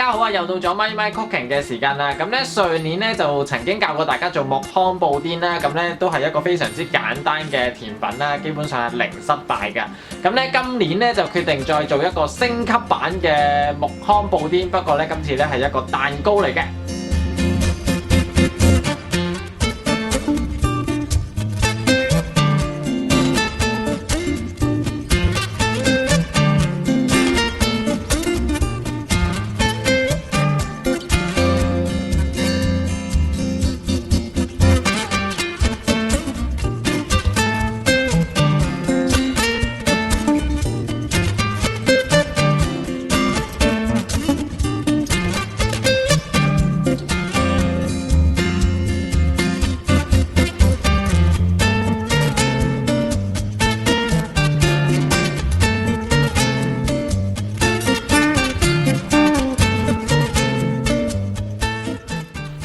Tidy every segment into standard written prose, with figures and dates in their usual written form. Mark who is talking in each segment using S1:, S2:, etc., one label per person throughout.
S1: 家好啊！又到咗咪咪 cooking 嘅時間啦。咁咧上年咧就曾經教過大家做木糠布甸啦。咁咧都係一個非常之簡單嘅甜品啦，基本上係零失敗㗎。咁咧今年咧就決定再做一個升級版嘅木糠布甸，不過咧今次咧係一個蛋糕嚟嘅。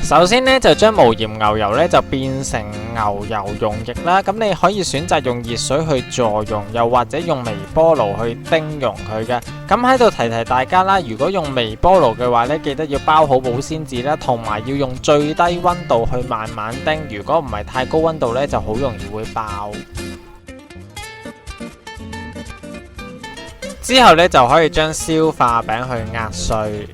S1: 首先咧就將無鹽牛油咧就變成牛油溶液啦，咁你可以選擇用熱水去助溶，又或者用微波爐去叮溶佢嘅。咁喺度提提大家啦，如果用微波爐嘅話咧，記得要包好保鮮紙啦，同埋要用最低溫度去慢慢叮，如果唔係太高溫度咧就好容易會爆。之後咧就可以將消化餅去壓碎。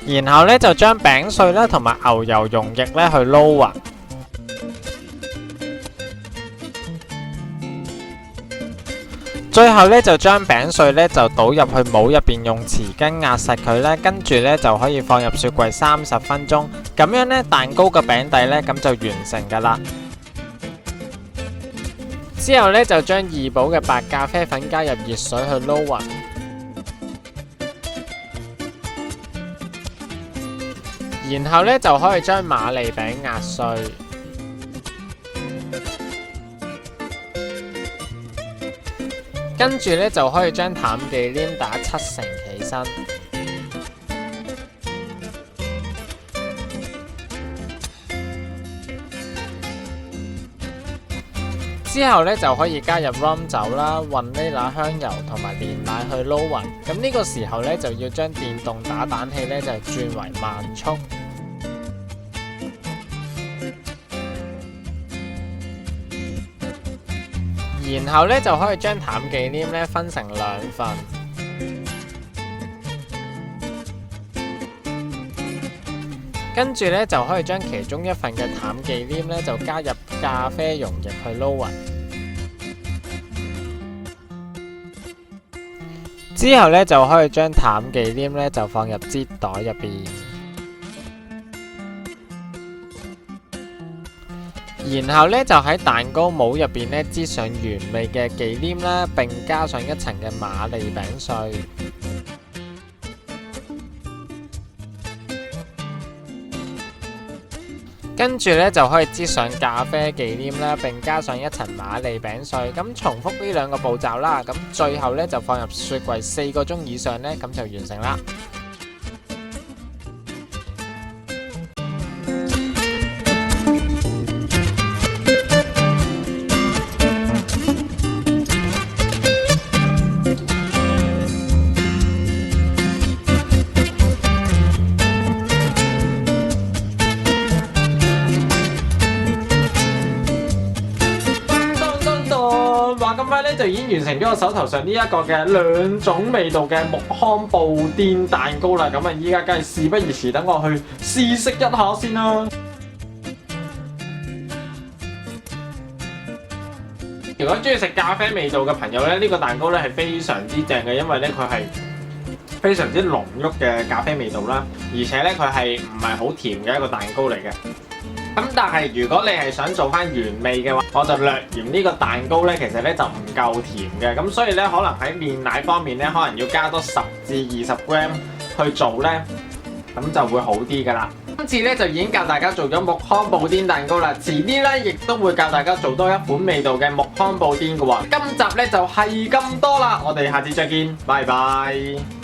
S1: 然後咧就將餅碎啦同埋牛油溶液咧去撈勻，最後咧就將餅碎咧就倒入去模入邊，用匙羹壓實佢咧，跟住咧就可以放入雪櫃30分鐘，咁樣咧蛋糕嘅餅底咧咁就完成噶啦。之後咧就將二寶嘅白咖啡粉加入熱水去撈勻。然後咧就可以將馬利餅壓碎，跟住咧就可以將淡忌廉打7成起身，之後咧就可以加入 rum 酒啦、雲呢拿香油同埋煉奶去撈勻。咁呢個時候咧就要將電動打蛋器咧就轉為慢速。然後咧就可以將淡忌廉咧分成2份，跟住咧就可以將其中1份嘅淡忌廉咧就加入咖啡溶液去撈勻，之後咧就可以將淡忌廉咧就放入擠袋入邊。然後咧就喺蛋糕模入邊咧擠上原味嘅忌廉啦，並加上1層嘅馬利餅碎，跟住咧就可以擠上咖啡忌廉啦，並加上1層馬利餅碎。咁重複呢2個步驟啦，咁最後咧就放入雪櫃4個鐘以上咧，咁就完成啦。話咁快咧就已經完成咗我手頭上呢一個嘅2種味道嘅木糠布甸蛋糕啦。咁啊依家梗係事不宜遲，等我去試食一下先啦。如果中意食咖啡味道嘅朋友咧，呢個蛋糕咧係非常之正嘅，因為咧佢係非常之濃郁嘅咖啡味道啦，而且咧佢係唔係好甜嘅一個蛋糕嚟嘅。咁但係如果你係想做翻原味嘅話，我就略嫌呢個蛋糕咧其實咧就唔夠甜嘅，咁所以咧可能喺煉奶方面咧可能要加多10至20 gram 去做咧，咁就會好啲噶啦。今次咧就已經教大家做咗木糠布甸蛋糕啦，遲啲咧亦都會教大家做多一款味道嘅木糠布甸嘅喎。今集咧就係咁多啦，我哋下次再見，拜拜。